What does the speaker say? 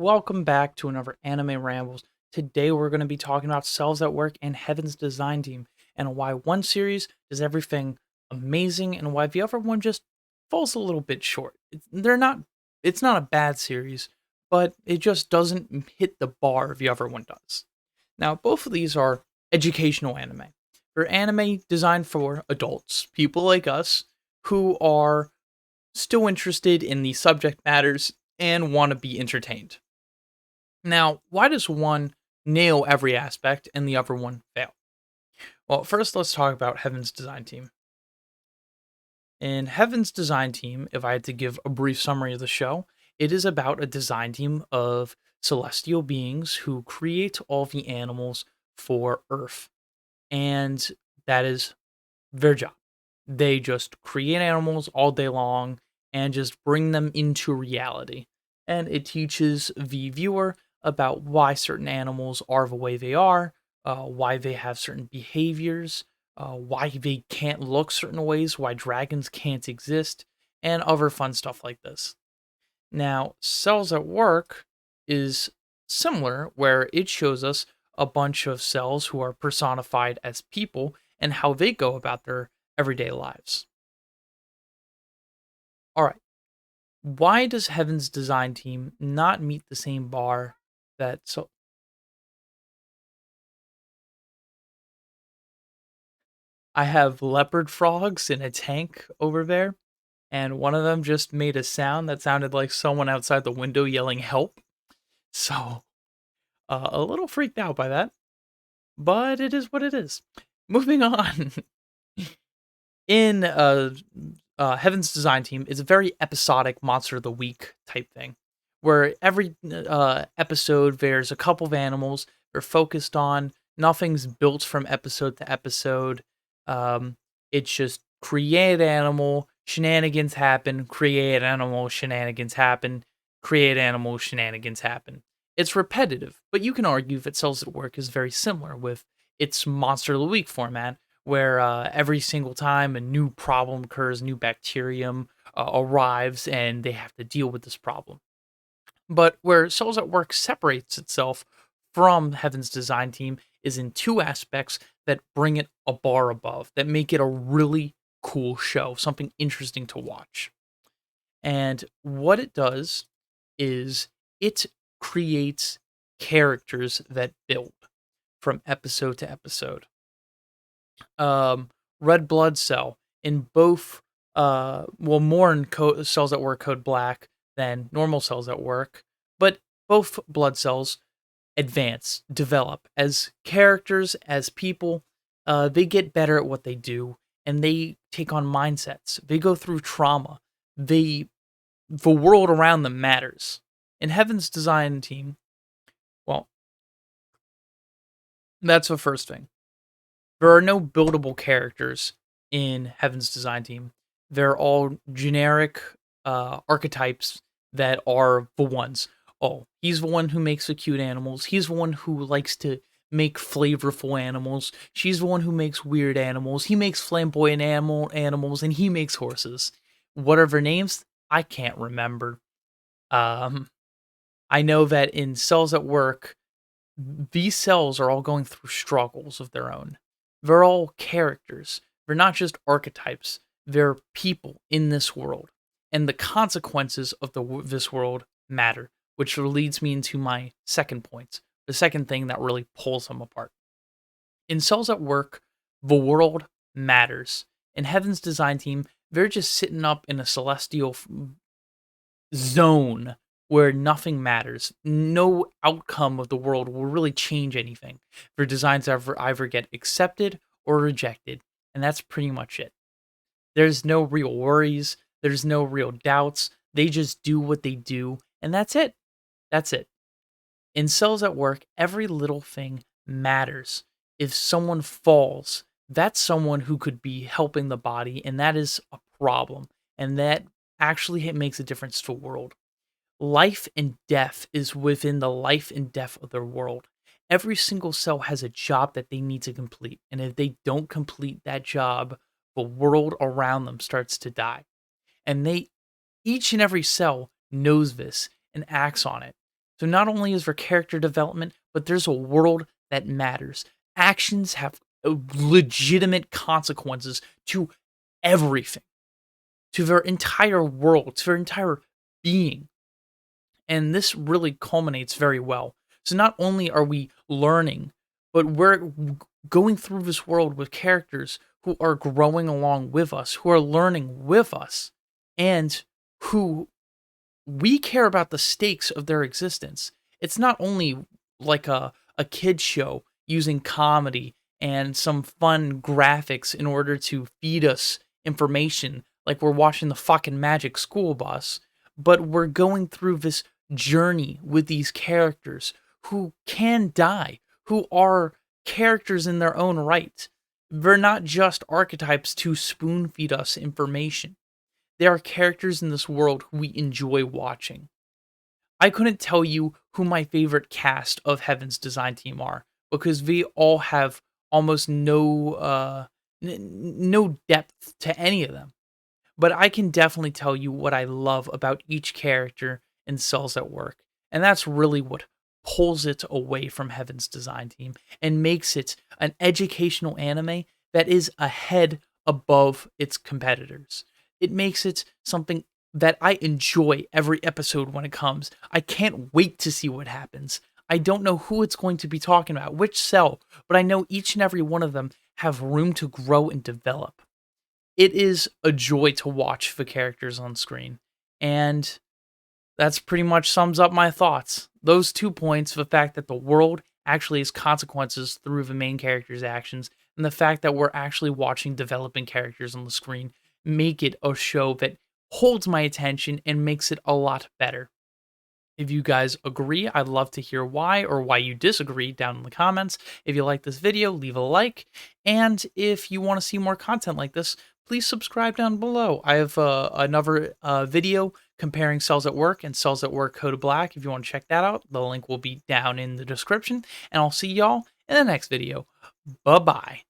Welcome back to another Anime Rambles. Today we're going to be talking about Cells at Work and Heaven's Design Team, and why one series does everything amazing and why the other one just falls a little bit short. It's not a bad series, but it just doesn't hit the bar the other one does. Now, both of these are educational anime. They're anime designed for adults, people like us who are still interested in the subject matters and want to be entertained. Now, why does one nail every aspect and the other one fail? Well, first let's talk about Heaven's Design Team. In Heaven's Design Team, if I had to give a brief summary of the show, it is about a design team of celestial beings who create all the animals for Earth. And that is their job. They just create animals all day long and just bring them into reality. And it teaches the viewer about why certain animals are the way they are, why they have certain behaviors, why they can't look certain ways, why dragons can't exist, and other fun stuff like this. Now, Cells at Work is similar, where it shows us a bunch of cells who are personified as people and how they go about their everyday lives. All right, why does Heaven's Design Team not meet the same bar that so I have leopard frogs in a tank over there, and one of them just made a sound that sounded like someone outside the window yelling help. So, a little freaked out by that, but it is what it is. Moving on. In Heaven's Design Team is a very episodic Monster of the Week type thing, where every episode there's a couple of animals they're focused on. Nothing's built from episode to episode. Um, it's just create animal, shenanigans happen, create animal, shenanigans happen, create animal, shenanigans happen. It's repetitive, but you can argue that Cells at Work is very similar with its Monster of the Week format, where every single time a new problem occurs, new bacterium arrives, and they have to deal with this problem. But where Cells at Work separates itself from Heaven's Design Team is in two aspects that bring it a bar above, that make it a really cool show, something interesting to watch. And what it does is it creates characters that build from episode to episode. Red blood cell in both more in cells that work code black than normal cells that work, but both blood cells advance, develop as characters, as people. They get better at what they do, and they take on mindsets. They go through trauma. The world around them matters. In Heaven's Design Team, well, that's the first thing. There are no buildable characters in Heaven's Design Team. They're all generic archetypes that are the ones. Oh, he's the one who makes the cute animals. He's the one who likes to make flavorful animals. She's the one who makes weird animals. He makes flamboyant animals, and he makes horses. What are their names? I can't remember. Um, I know that in Cells at Work, these cells are all going through struggles of their own. They're all characters. They're not just archetypes. They're people in this world. And the consequences of this world matter, which leads me into my second point. The second thing that really pulls them apart. In Cells at Work, the world matters. In Heaven's Design Team, they're just sitting up in a celestial zone where nothing matters. No outcome of the world will really change anything. Their designs either get accepted or rejected, and that's pretty much it. There's no real worries, there's no real doubts. They just do what they do, and that's it. That's it. In Cells at Work, every little thing matters. If someone falls, that's someone who could be helping the body, and that is a problem. And that actually makes a difference to the world. Life and death is within the life and death of their world. Every single cell has a job that they need to complete. And if they don't complete that job, the world around them starts to die. And each and every cell knows this and acts on it. So not only is there character development, but there's a world that matters. Actions have legitimate consequences to everything, to their entire world, to their entire being. And this really culminates very well. So not only are we learning, but we're going through this world with characters who are growing along with us, who are learning with us, and who we care about the stakes of their existence. It's not only like a kid show using comedy and some fun graphics in order to feed us information like we're watching the fucking Magic School Bus, but we're going through this journey with these characters who can die, who are characters in their own right. They're not just archetypes to spoon feed us information. There are characters in this world who we enjoy watching. I couldn't tell you who my favorite cast of Heaven's Design Team are because they all have almost no depth to any of them. But I can definitely tell you what I love about each character in Cells at Work, and that's really what pulls it away from Heaven's Design Team and makes it an educational anime that is ahead above its competitors. It makes it something that I enjoy every episode when it comes. I can't wait to see what happens. I don't know who it's going to be talking about, which cell, but I know each and every one of them have room to grow and develop. It is a joy to watch the characters on screen. And that's pretty much sums up my thoughts. Those 2 points, the fact that the world actually has consequences through the main character's actions, and the fact that we're actually watching developing characters on the screen, make it a show that holds my attention and makes it a lot better. If you guys agree, I'd love to hear why or why you disagree down in the comments. If you like this video, leave a like. And if you want to see more content like this, please subscribe down below. I have another video comparing Cells at Work and Cells at Work Code of Black. If you want to check that out, the link will be down in the description. And I'll see y'all in the next video. Bye-bye.